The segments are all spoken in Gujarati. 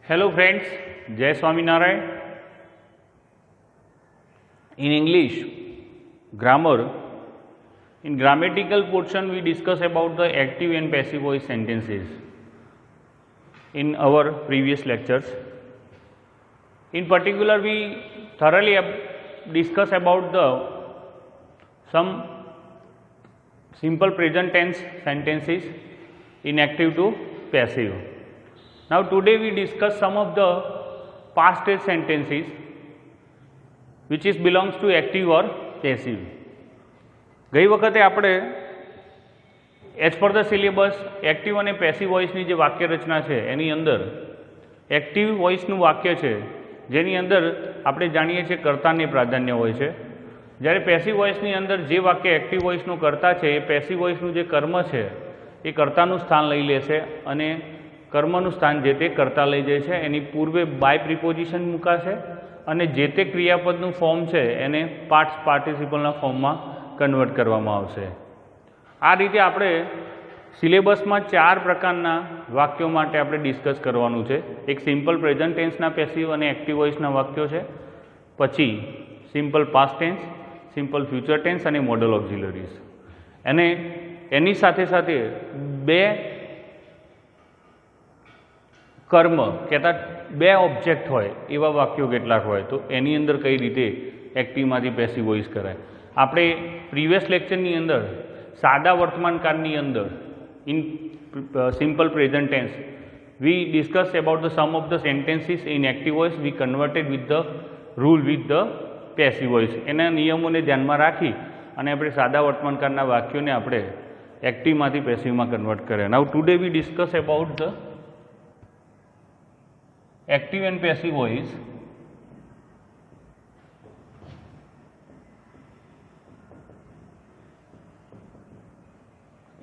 Hello friends, Jai Swaminarayan. In English grammar, in grammatical portion we discuss about the active and passive voice sentences in our previous lectures. In particular, we thoroughly discuss about the some simple present tense sentences in active to passive. Now today we discuss some of the past tense sentences which is belongs to active or passive. ગઈ વખતે આપણે as per the syllabus active અને પેસિવ વોઇસની જે વાક્ય રચના છે એની અંદર એક્ટિવ વોઇસનું વાક્ય છે જેની અંદર આપણે જાણીએ છીએ કર્તાને પ્રાધાન્ય હોય છે, જ્યારે પેસિવ વોઇસની અંદર જે વાક્ય એક્ટિવ વોઇસનું કર્તા છે એ પેસિવ વોઇસનું જે કર્મ છે એ કર્તાનું સ્થાન લઈ લે છે અને કર્મનું સ્થાન જે તે કર્તા લઈ જાય છે. એની પૂર્વે બાય પ્રિપોઝિશન મૂકાશે અને જે તે ક્રિયાપદનું ફોર્મ છે એને પાસ્ટ પાર્ટિસિપલના ફોર્મમાં કન્વર્ટ કરવામાં આવશે. આ રીતે આપણે સિલેબસમાં 4 પ્રકારના વાક્યો માટે આપણે ડિસ્કસ કરવાનું છે. એક સિમ્પલ પ્રેઝન્ટ ટેન્સના પેસિવ અને એક્ટિવ વોઇસના વાક્યો છે, પછી simple past tense, simple future tense અને મોડલ ઓક્ઝિલરીઝ, અને એની સાથે સાથે 2 કર્મ કહેતા 2 ઓબ્જેક્ટ હોય એવા વાક્યો કેટલાક હોય તો એની અંદર કઈ રીતે એક્ટિવમાંથી પેસિવ વોઇસ કરાય. આપણે પ્રીવિયસ લેક્ચરની અંદર સાદા વર્તમાનકાળની અંદર in simple present tense we discuss about the some of the sentences in active voice we converted with the rule with the passive voice. એના નિયમોને ધ્યાનમાં રાખી અને આપણે સાદા વર્તમાનકાળના વાક્યોને આપણે એક્ટિવમાંથી પેસિવમાં કન્વર્ટ કર્યા. Now today we discuss about the active and passive voice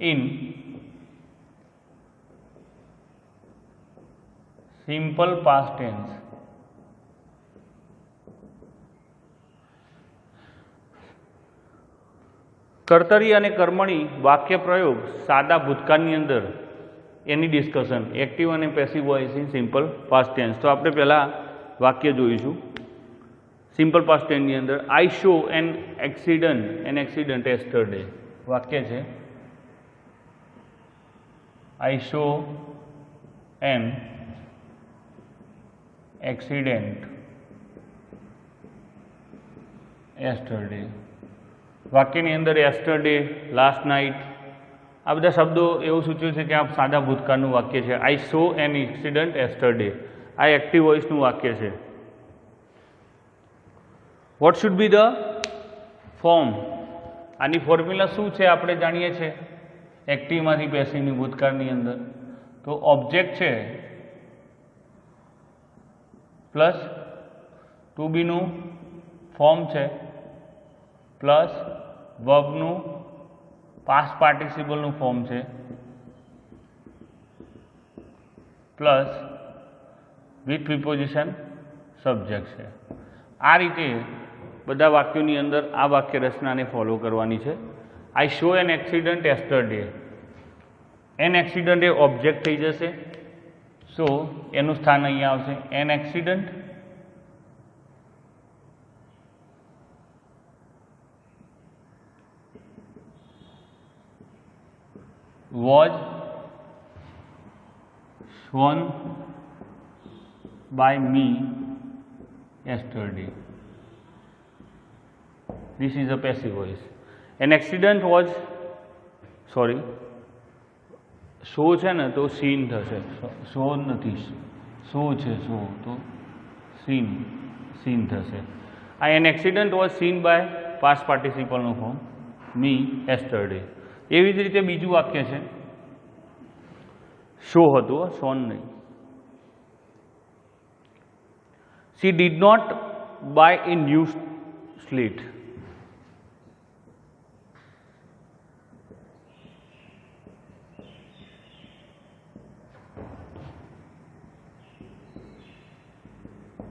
in simple past tense. કર્તરી અને કર્મણી વાક્ય પ્રયોગ સાદા ભૂતકાળની અંદર એની ડિસ્કશન એક્ટિવ અને passive voice in simple past tense. તો આપણે પહેલાં વાક્ય જોઈશું. સિમ્પલ પાસ્ટ ટેન્સની અંદર I saw an accident yesterday વાક્ય છે. I saw an accident yesterday. વાક્યની અંદર એસ્ટરડે, લાસ્ટ નાઇટ આ બધા શબ્દો એવું સૂચવે છે કે આ સાદા ભૂતકાળનું વાક્ય છે. આઈ સો એન એક્સિડન્ટ એસ્ટરડે આ એક્ટિવ વોઇસનું વાક્ય છે. What should be the form? આની ફોર્મ્યુલા શું છે આપણે જાણીએ છીએ એક્ટિવમાંથી પેસિવની ભૂતકાળની અંદર. તો ઓબ્જેક્ટ છે પ્લસ ટુ બીનું ફોર્મ છે પ્લસ વર્બનું પાસ્ટ પાર્ટિસિપલનું ફોર્મ છે પ્લસ વિથ પ્રિપોઝિશન સબ્જેક્ટ છે. આ રીતે બધા વાક્યોની અંદર આ વાક્ય રચનાને ફોલો કરવાની છે. I saw an accident yesterday. An accident એ ઓબ્જેક્ટ થઈ જશે, સો એનું સ્થાન અહીંયા આવશે. An accident was shown by me yesterday. This is a passive voice. An accident was show છે ને તો સીન થશે, શો નથી, શો છે શો તો સીન થશે. આ an accident was seen by past પાર્ટિસિપલનું ફોર્મ મી એસ્ટરડે. એવી જ રીતે બીજું વાક્ય છે શો હતું, શોન નહીં. She did not buy a new slate.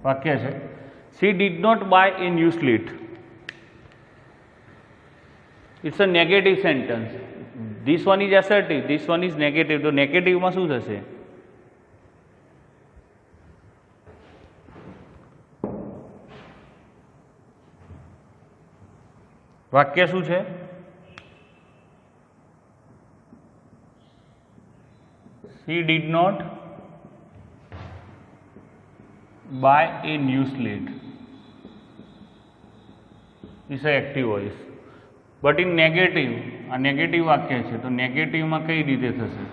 વાક્ય છે she did not buy a new slate. It's a negative sentence. This one is assertive, this one is negative. તો નેગેટિવમાં શું થશે? વાક્ય શું છે? She did not buy a new slate. It's an active voice. But in negative, આ નેગેટિવ વાક્ય છે તો નેગેટિવમાં કઈ રીતે થશે?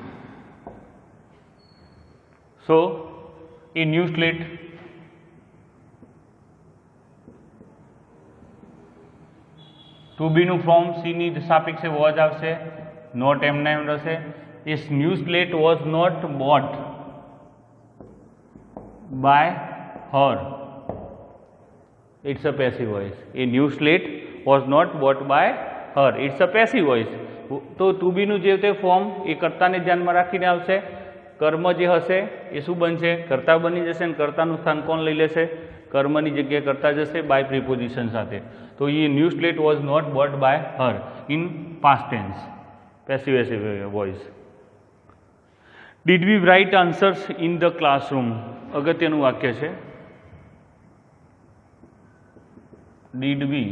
So a new slate, to be નું ફોર્મ સી ની સાપેક્ષે વોઝ આવશે, નોટ એમના એમ રહેશે. A new slate was not bought by her. It's a passive voice. A new slate was not bought by her. It's a passive voice. તો ટુ બીનું જે તે ફોર્મ એ કર્તાને ધ્યાનમાં રાખીને આવશે. કર્મ જે હશે એ શું બનશે? કર્તા બની જશે અને કર્તાનું સ્થાન કોણ લઈ લેશે? કર્મની જગ્યાએ કર્તા જશે બાય પ્રિપોઝિશન સાથે. તો a new slate was not bought by her in past tense, passive voice. Did we write answers in the classroom? અગત્યનું વાક્ય છે. Did we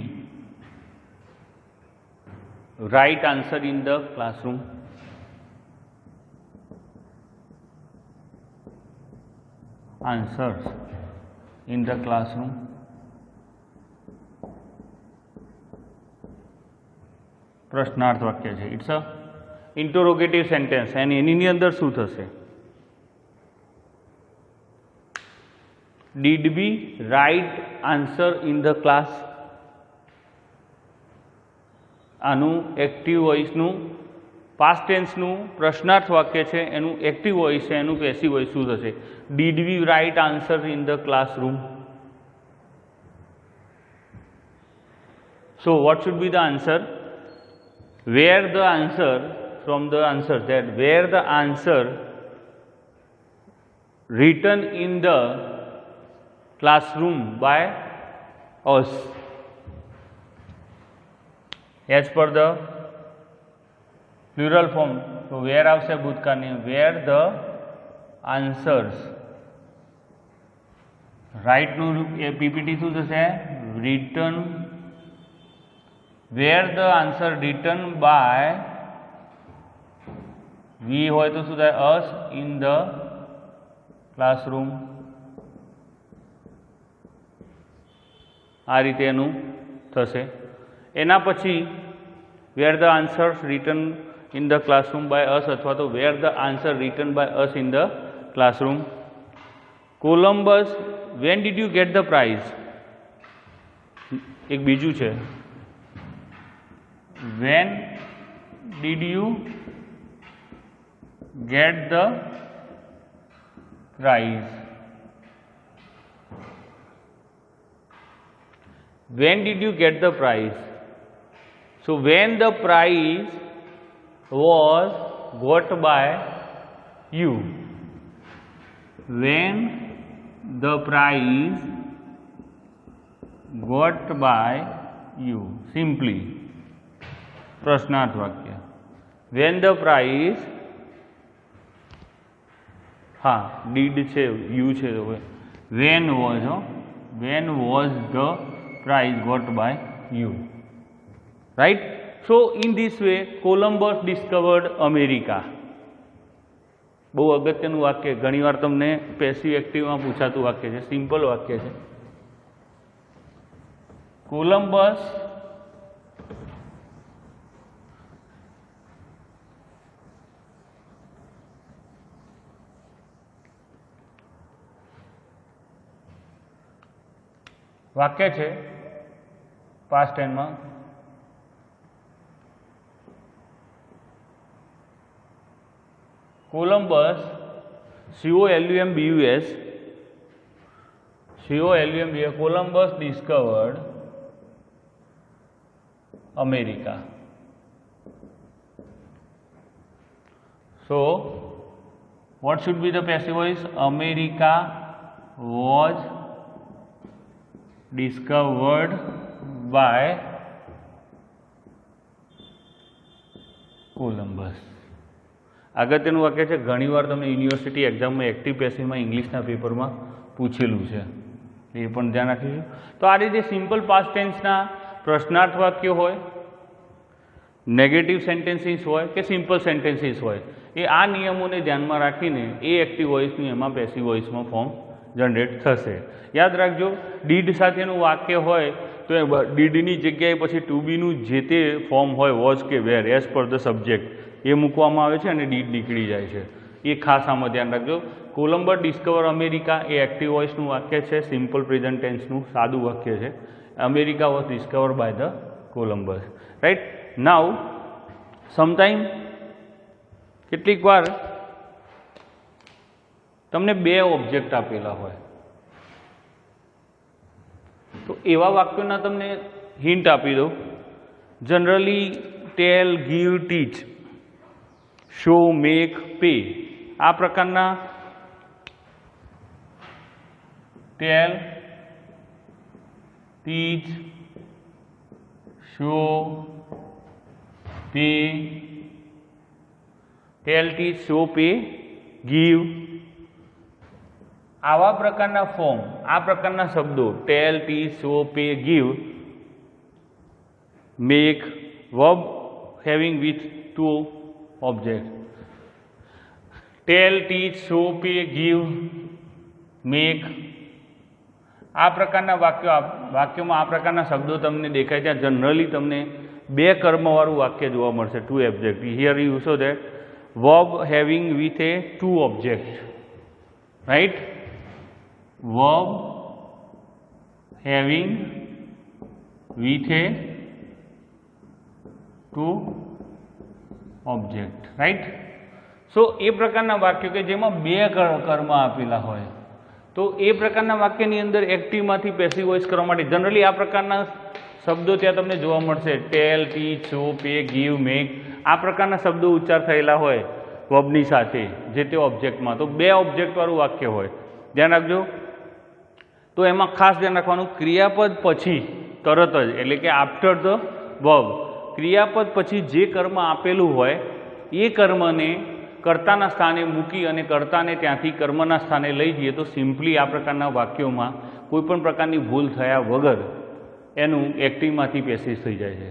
write answer in the classroom? Answers in the classroom. પ્રશ્નાર્થ વાક્ય છે. ઇટ્સ અ ઇન્ટરોગેટિવ સેન્ટેન્સ અને એની અંદર શું થશે? Did we write answer in the class? આનું એક્ટિવ વોઇસનું પાસ્ટ ટેન્સનું પ્રશ્નાર્થ વાક્ય છે, એનું એક્ટિવ વોઇસ છે, એનું પેસિવ વોઇસ શું થશે? Did we write answer in the classroom? So what should be the answer? Where the answer, from the answer, that where the answer written in the classroom by us, as per the plural form. So where આવશે ભૂતકાળની, where the answers, right નું પીપીટી શું થશે? written, where the answer written by, we હોય તો શું થાય? us in the classroom. આ રીતે એનું થશે. એના પછી where the answers written in the classroom by us અથવા તો where the answer written by us in the classroom. Columbus, when did you get the prize? એક બીજું છે. When did you get the prize? When did you get the prize? So when the prize was got by you. When the prize got by you. Simply પ્રશ્નાર્થ વાક્ય. When the prize, હા did છે, you છે. When was, when was the prize got by you? Right? So in this way Columbus discovered America. બહુ અગત્યનું વાક્ય, ઘણીવાર તમને પેસિવ એક્ટિવમાં પૂછાતું વાક્ય છે, સિમ્પલ વાક્ય છે. કોલમ્બસ વાક્ય છે past ટેન્સમાં. Columbus, C-O-L-U-M-B-U-S, Columbus discovered America. So what should be the passive voice? America was discovered by Columbus. અગત્યનું વાક્ય છે, ઘણીવાર તમને યુનિવર્સિટી એક્ઝામમાં એક્ટિવ પેસિવમાં ઇંગ્લિશના પેપરમાં પૂછેલું છે, એ પણ ધ્યાન રાખીશું. તો આ રીતે સિમ્પલ પાસ્ટ ટેન્સના પ્રશ્નાર્થ વાક્યો હોય નેગેટિવ સેન્ટેન્સીસ હોય કે સિમ્પલ સેન્ટેન્સીસ હોય, એ આ નિયમોને ધ્યાનમાં રાખીને એ એક્ટિવ વોઇસનું એમાં પેસિવ વોઇસમાં ફોર્મ જનરેટ થશે. યાદ રાખજો, ડીડ સાથેનું વાક્ય હોય તો એ ડીડની જગ્યાએ પછી ટુ બીનું જે તે ફોર્મ હોય, વોઝ કે વેર, એઝ પર ધ સબ્જેક્ટ, એ મૂકવામાં આવે છે અને ડીડ નીકળી જાય છે. એ ખાસ આમાં ધ્યાન રાખજો. કોલંબસ ડિસ્કવર અમેરિકા એ એક્ટિવ વોઇસનું વાક્ય છે, સિમ્પલ પ્રેઝન્ટ ટેન્સનું સાદું વાક્ય છે. America was discover by the Columbus, right. Now sometime કેટલીક વાર તમને બે ઓબ્જેક્ટ આપેલા હોય તો એવા વાક્યોના તમને હિન્ટ આપી દઉં. Generally tell, give, teach, show, make, pay, આ પ્રકારના tell, teach, show, pay, tell, teach, show, pay, give, આવા પ્રકારના ફોર્મ, આ પ્રકારના શબ્દો tell, teach, show, pay, give, make, verb having with two object. Tell, teach, show, pay, give, make, આ પ્રકારના વાક્યોમાં આ પ્રકારના શબ્દો તમને દેખાય. ત્યાં જનરલી તમને બે કર્મવાળું વાક્ય જોવા મળશે, two object. Here you saw that verb having with a two object, right. verb having with a two object, right. So એ પ્રકારના વાક્યો કે જેમાં બે કર્મ આપેલા હોય તો એ પ્રકારના વાક્યની અંદર એક્ટિવમાંથી પેસિવ વોઇસ કરવા માટે જનરલી આ પ્રકારના શબ્દો ત્યાં તમને જોવા મળશે. ટેલ, teach, show, pay, give, make, આ પ્રકારના શબ્દો ઉચ્ચાર થયેલા હોય વર્બની સાથે જે તે ઓબ્જેક્ટમાં, તો બે ઓબ્જેક્ટવાળું વાક્ય હોય. ધ્યાન રાખજો. તો એમાં ખાસ ધ્યાન રાખવાનું, ક્રિયાપદ પછી તરત જ, એટલે કે આફ્ટર ધ વર્બ, ક્રિયાપદ પછી જે કર્મ આપેલું હોય એ કર્મને કર્તાના સ્થાને મૂકી અને કર્તાને ત્યાંથી કર્મના સ્થાને લઈ જઈએ તો સિમ્પલી આ પ્રકારના વાક્યોમાં કોઈપણ પ્રકારની ભૂલ થયા વગર એનું એક્ટિવમાંથી પેસિવ થઈ જાય છે.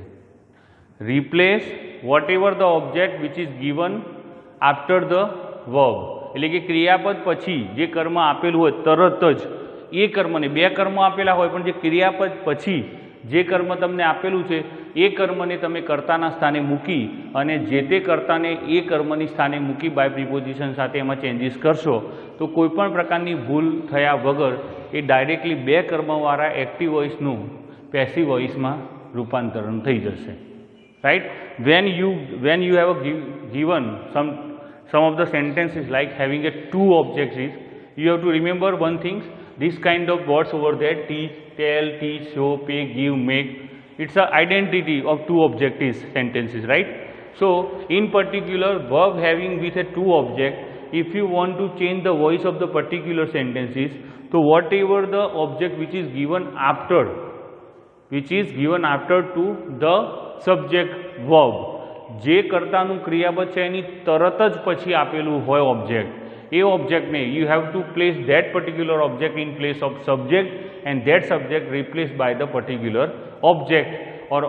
Replace whatever the object which is given after the verb, એટલે કે ક્રિયાપદ પછી જે કર્મ આપેલું હોય તરત જ એ કર્મને, બે કર્મ આપેલા હોય પણ જે ક્રિયાપદ પછી જે કર્મ તમને આપેલું છે એ કર્મને તમે કર્તાના સ્થાને મૂકી અને જે તે કર્તાને એ કર્મની સ્થાને મૂકી બાય પ્રિપોઝિશન સાથે એમાં ચેન્જીસ કરશો તો કોઈપણ પ્રકારની ભૂલ થયા વગર એ ડાયરેક્ટલી બે કર્મવાળા એક્ટિવ વોઇસનું પેસિવ વોઇસમાં રૂપાંતરણ થઈ જશે, right. when you have given some of the sentences like having a two objects is, you have to remember one thing, this kind of words over there, teach, tell, teach, show, pay, give, make, it's a identity of two objects sentences, right. So in particular verb having with a two object, if you want to change the voice of the particular sentences, so whatever the object which is given after to the subject verb, જે કર્તાનું ક્રિયાપદ છે એની તરત જ પછી આપેલું હોય ઓબ્જેક્ટ, એ ઓબ્જેક્ટને you have to place that particular object in place of subject and that subject replace by the particular object or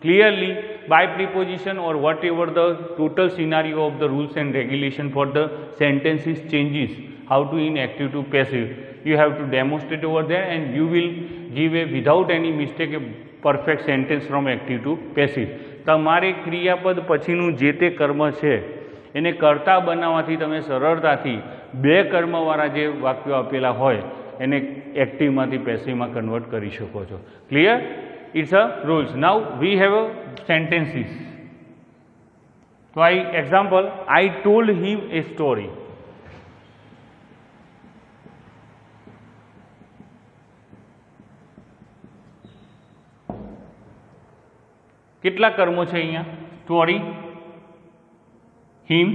clearly by preposition or whatever the total scenario of the rules and regulation for the sentences changes, how to in active to passive, you have to demonstrate over there and you will give a without any mistake a perfect sentence from active to passive. તમારે ક્રિયાપદ પછીનું જે તે કર્મ છે એને કર્તા બનાવવાથી તમે સરળતાથી બે કર્મવાળા જે વાક્યો આપેલા હોય એને એક્ટિવમાંથી પેસિવમાં કન્વર્ટ કરી શકો છો. Clear? It's a rules. Now we have a sentences. તો example, I told him a story. કેટલા કર્મો છે અહીંયા? સ્ટોરી, હિમ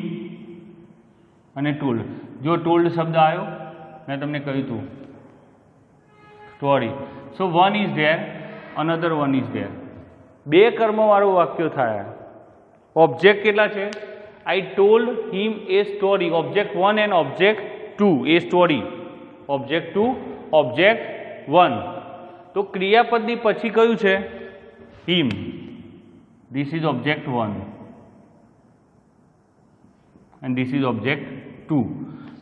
અને ટોલ્ડ. જો ટોલ્ડ શબ્દ આવ્યો મેં તમને કહ્યું હતું story, so one is there, another one is there. બે કર્મવાળું વાક્ય થાય. ઓબ્જેક્ટ કેટલા છે? I told him a story, object one and object two, a story, object two, object one. તો ક્રિયાપદની પછી કયું છે? હિમ. This is object 1 and this is object 2.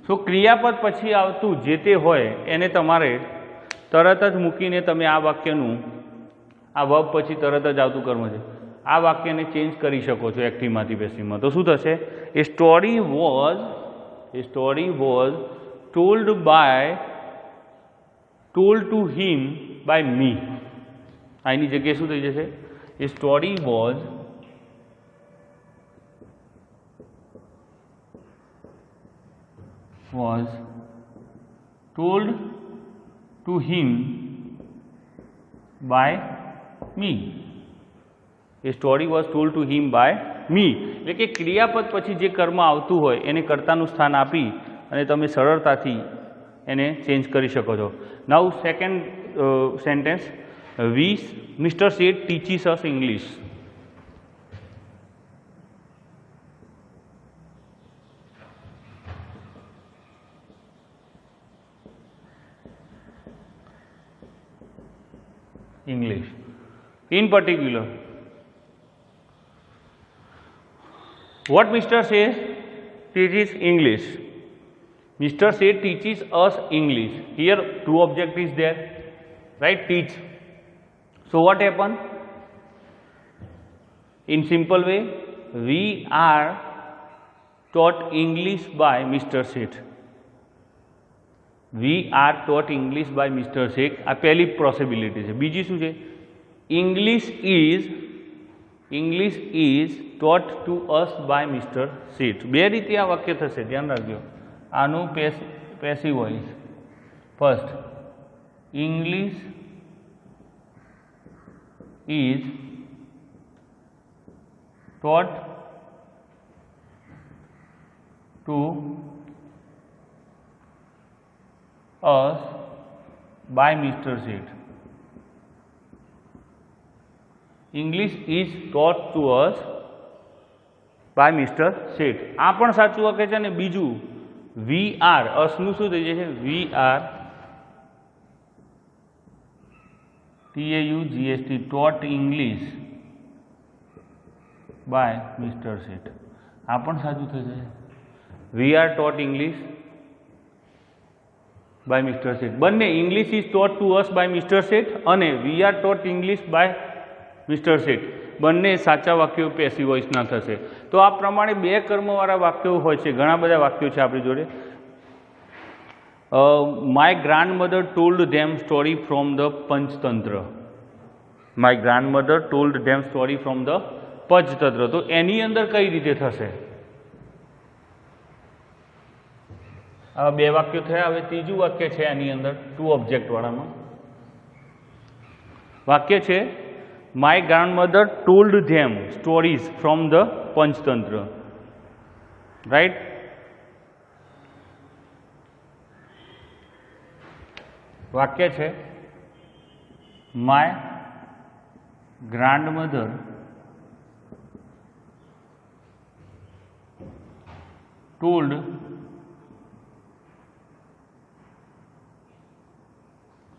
So ક્રિયાપદ પછી આવતું જે તે હોય એને તમારે તરત જ મૂકીને તમે આ વાક્યનું આ વર્બ પછી તરત જ આવતું કર્મ છે આ વાક્યને ચેન્જ કરી શકો છો એક્ટિવમાંથી પેસિવમાં. તો શું થશે? A story was told to him by me. આની જગ્યાએ શું થઈ જશે? A story was told to him by me. A story was told to him by me. એટલે કે ક્રિયાપદ પછી જે કર્મ આવતું હોય એને કર્તાનું સ્થાન આપી અને તમે સરળતાથી એને ચેન્જ કરી શકો છો. નાઉ second sentence, mister Sheth teaches us English. English. In particular, what Mr. Sheth teaches English. Mr. Sheth teaches us English. Here two object is there, right? Teach. So what happened? In simple way, we are taught English by Mr. Sheth. We are taught English by mister Sheikh. આ પહેલી પોસિબિલિટી છે. બીજી શું છે? English is taught to us by mister Sheth. બે રીતે આ વાક્ય થશે, ધ્યાન રાખજો. આનું passive voice. First, English is taught to us by Mr. Sheth. English is taught to us by Mr. Sheth. આ પણ સાચું વાક્ય છે. ને બીજું, વી આર, અસનું શું થઈ જાય છે? We are TAUGST taught English by Mr. Sheth. આ પણ સાચું થઈ જાય. We are taught English by Mr. Sheth. બંને English is taught to us by mister Sheth અને we are taught English by mister Sheth બંને સાચા વાક્યો પેસિવ વોઇસના થશે. તો આ પ્રમાણે બે કર્મવાળા વાક્યો હોય છે. ઘણા બધા વાક્યો છે આપણી જોડે. My grandmother told them story from the Panchatantra. My grandmother told them story from the Panchatantra. તો એની અંદર કઈ રીતે થશે? આ બે વાક્યો થયા. હવે ત્રીજું વાક્ય છે આની અંદર ટુ ઓબ્જેક્ટ વાળામાં. વાક્ય છે my grandmother told them stories from the Panchatantra. Right? વાક્ય છે my grandmother told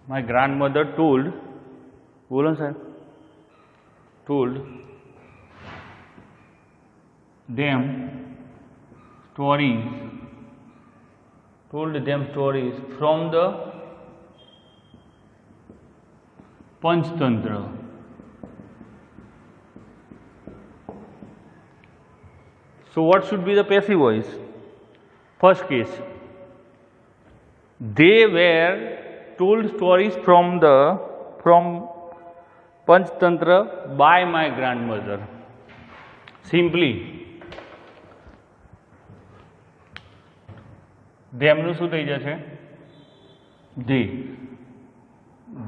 My grandmother told, बोलो sir, told them stories from the Panchtantra. So what should be the passive voice? First case, they were told stories from Panchtantra by my grandmother. Simply, તેમનું શું થઈ જશે?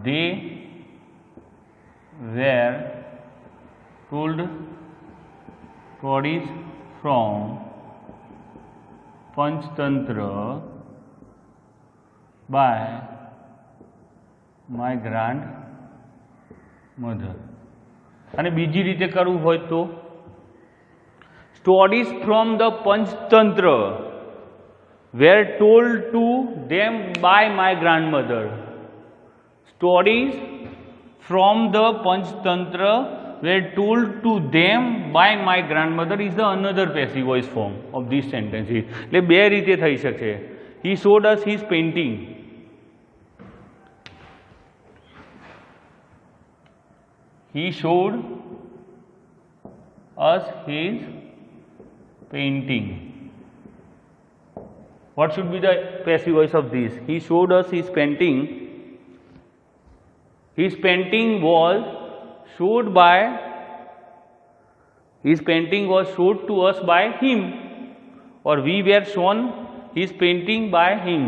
they were told stories from Panchtantra by my grandmother. અને બીજી રીતે કરવું હોય તો stories from the Panchtantra were told to them by my grandmother. Stories from the Panchtantra were told to them by my grandmother is the another passive voice form of this sentence. એટલે બે રીતે થઈ શકે. He showed us his painting. He showed us his painting. What should be the passive voice of this? He showed us his painting. His painting was showed to us by him, or we were shown his painting by him.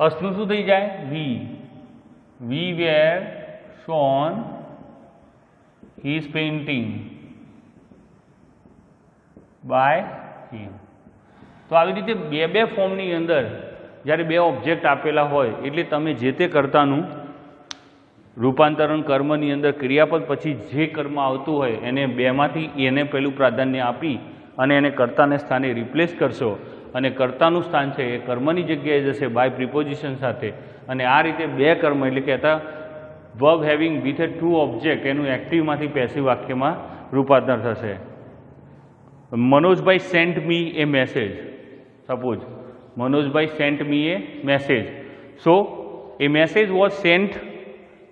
અસનું શું થઈ જાય? We were shown his painting by him. તો આવી રીતે બે ફોર્મની અંદર જ્યારે બે ઓબ્જેક્ટ આપેલા હોય એટલે તમે જે તે કર્તાનું રૂપાંતરણ કર્મની અંદર ક્રિયાપદ પછી જે કર્મ આવતું હોય એને બેમાંથી એને પહેલું પ્રાધાન્ય આપી અને એને કર્તાને સ્થાને રિપ્લેસ કરશો અને કર્તાનું સ્થાન છે એ કર્મની જગ્યાએ જશે બાય પ્રિપોઝિશન સાથે અને આ રીતે બે કર્મ એટલે કહેતા verb having with a two object એનું એક્ટિવમાંથી પેસિવ વાક્યમાં રૂપાંતર થશે. Manojbhai sent me a message. Suppose Manojbhai sent me a message. So a message was sent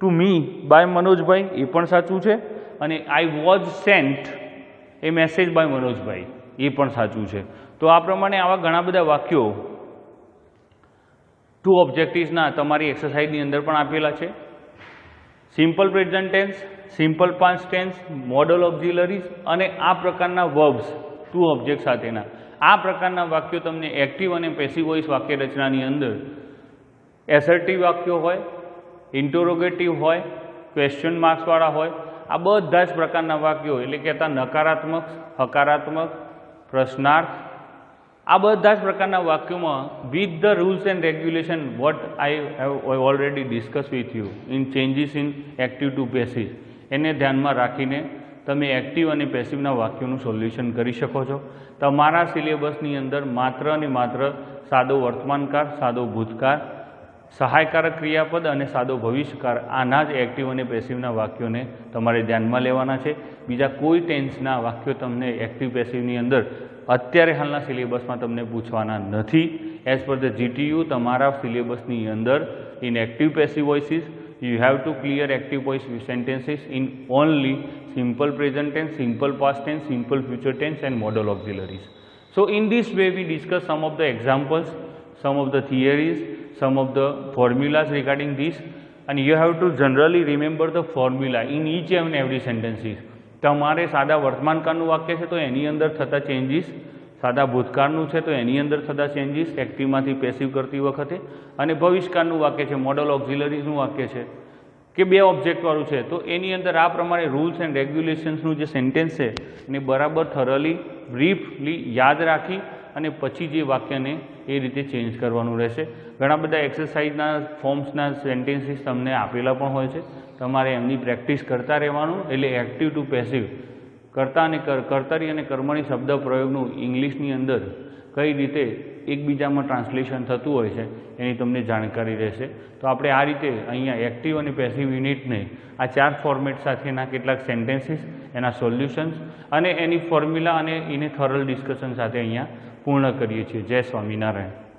to me by Manojbhai, એ પણ સાચું છે. અને I was sent a message by Manojbhai, એ પણ સાચું છે. તો આ પ્રમાણે આવા ઘણા બધા વાક્યો ટુ ઓબ્જેક્ટિવ્સના તમારી એક્સરસાઇઝની અંદર પણ આપેલા છે. Simple present tense, simple past tense, modal auxiliaries અને આ પ્રકારના વર્બ્સ ટુ ઓબ્જેક્ટ સાથેના આ પ્રકારના વાક્યો તમને એક્ટિવ અને પેસિવ વોઇસ વાક્ય રચનાની અંદર એસર્ટિવ વાક્યો હોય, ઇન્ટરોગેટિવ હોય, ક્વેશ્ચન માર્ક્સવાળા હોય, આ બધા જ પ્રકારના વાક્યો એટલે કહેતા નકારાત્મક, હકારાત્મક, પ્રશ્નાર્થ, આ બધા જ પ્રકારના વાક્યોમાં with the rules and regulation what I have already discuss with you in changes in active to passive એને ધ્યાનમાં રાખીને તમે એક્ટિવ અને પેસિવના વાક્યોનું સોલ્યુશન કરી શકો છો. તમારા સિલેબસની અંદર માત્ર અને માત્ર સાદો વર્તમાનકાળ, સાદો ભૂતકાળ, સહાયકારક ક્રિયાપદ અને સાદો ભવિષ્યકાળ આના જ એક્ટિવ અને પેસિવના વાક્યોને તમારે ધ્યાનમાં લેવાના છે. બીજા કોઈ ટેન્સના વાક્યો તમને એક્ટિવ પેસિવની અંદર અત્યારે હાલના સિલેબસમાં તમને પૂછવાના નથી. એઝ પર ધ GTU તમારા સિલેબસની અંદર in active passive voices you have to clear active voice sentences in only simple present tense, simple past tense, simple future tense and modal auxiliaries. So in this way we discuss some of the examples, some of the theories, some of the formulas regarding this, and you have to generally remember the formula in each and every sentences. તમારે સાદા વર્તમાનકાળનું વાક્ય છે તો એની અંદર થતા ચેન્જીસ, સાદા ભૂતકાળનું છે તો એની અંદર થતા ચેન્જીસ એક્ટિવમાંથી પેસિવ કરતી વખતે, અને ભવિષ્યકાળનું વાક્ય છે, મોડલ ઓક્ઝિલરીઝનું વાક્ય છે કે બે ઓબ્જેક્ટવાળું છે તો એની અંદર આ પ્રમાણે રૂલ્સ એન્ડ રેગ્યુલેશન્સનું જે સેન્ટેન્સ છે એને બરાબર થરલી બ્રીફલી યાદ રાખી અને પછી જે વાક્યને એ રીતે ચેન્જ કરવાનું રહેશે. ઘણા બધા એક્સરસાઇઝના ફોર્મ્સના સેન્ટેન્સીસ તમને આપેલા પણ હોય છે, તમારે એમની પ્રેક્ટિસ કરતા રહેવાનું. એટલે એક્ટિવ ટુ પેસિવ કર્તા અને કર્તરી અને કર્મણી શબ્દ પ્રયોગનું ઇંગ્લિશની અંદર કઈ રીતે એકબીજામાં ટ્રાન્સલેશન થતું હોય છે એની તમને જાણકારી રહેશે. તો આપણે આ રીતે અહીંયા એક્ટિવ અને પેસિવ યુનિટને આ 4 ફોર્મેટ સાથેના કેટલાક સેન્ટેન્સીસ, એના સોલ્યુશન્સ અને એની ફોર્મ્યુલા અને એને થરલ ડિસ્કશન સાથે અહીંયા પૂર્ણ કરીએ છીએ. જય સ્વામિનારાયણ.